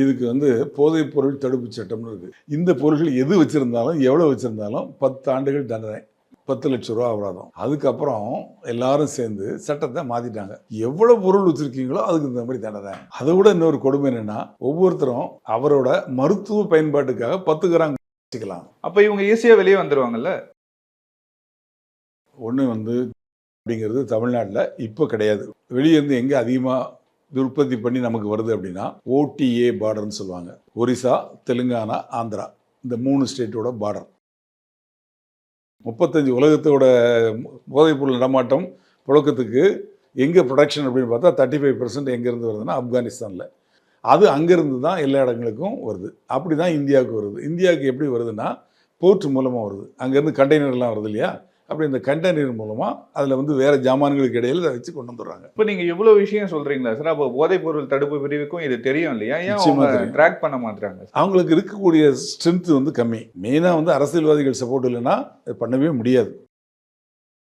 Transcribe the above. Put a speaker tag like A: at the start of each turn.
A: இதுக்கு வந்து போதைப் பொருள் தடுப்பு சட்டம்னு இருக்கு. இந்த பொருட்கள் எது வச்சிருந்தாலும் எவ்வளவு வச்சிருந்தாலும் 10 ஆண்டுகள் தண்டனை, 10 லட்சம் ரூபா அபராதம். அதுக்கப்புறம் எல்லாரும் சேர்ந்து சட்டத்தை மாத்திட்டாங்க. எவ்வளவு பொருள் வச்சிருக்கீங்களோ அதுக்கு இந்த மாதிரி தண்டனை. அதை விட இன்னொரு கொடுமை என்னன்னா, ஒவ்வொருத்தரும் அவரோட மருத்துவ பயன்பாட்டுக்காக 10 கிராம் வச்சுக்கலாம்.
B: அப்ப இவங்க ஈஸியா வெளியே வந்துருவாங்கல்ல.
A: ஒன்று வந்து அப்படிங்கிறது தமிழ்நாட்டில் இப்போ கிடையாது. வெளியே இருந்து எங்கே அதிகமாக உற்பத்தி பண்ணி நமக்கு வருது அப்படின்னா ஓடிஏ பார்டர்னு சொல்லுவாங்க. ஒரிசா, தெலுங்கானா, ஆந்திரா, இந்த 3 ஸ்டேட்டோட பார்டர். 35 உலகத்தோட போதைப்பொருள் நடமாட்டம் புழக்கத்துக்கு எங்கே ப்ரொடக்ஷன் அப்படின்னு பார்த்தா 35% எங்கேருந்து வருதுன்னா ஆப்கானிஸ்தானில். அது அங்கேருந்து தான் எல்லா இடங்களுக்கும் வருது. அப்படி தான் இந்தியாவுக்கு வருது. இந்தியாவுக்கு எப்படி வருதுன்னா போர்ட் மூலமாக வருது. அங்கேருந்து கண்டெய்னர்லாம் வருது இல்லையா, அப்படி இந்த கண்டெய்னர் மூலமாக அதில் வந்து வேறு ஜாமான்களுக்கு இடையில இதை வச்சு கொண்டு வந்துடுறாங்க.
B: இப்போ நீங்கள் இவ்வளோ விஷயம் சொல்கிறீங்களா சார்? அப்போ போதைப் பொருள் தடுப்பு பிரிவுக்கும் இது தெரியும் இல்லையா? ஏன் அவங்க ட்ராக் பண்ண மாட்டாங்க?
A: அவங்களுக்கு இருக்கக்கூடிய ஸ்ட்ரென்த் வந்து கம்மி. மெயினாக வந்து அரசியல்வாதிகள் சப்போர்ட் இல்லைன்னா பண்ணவே முடியாது.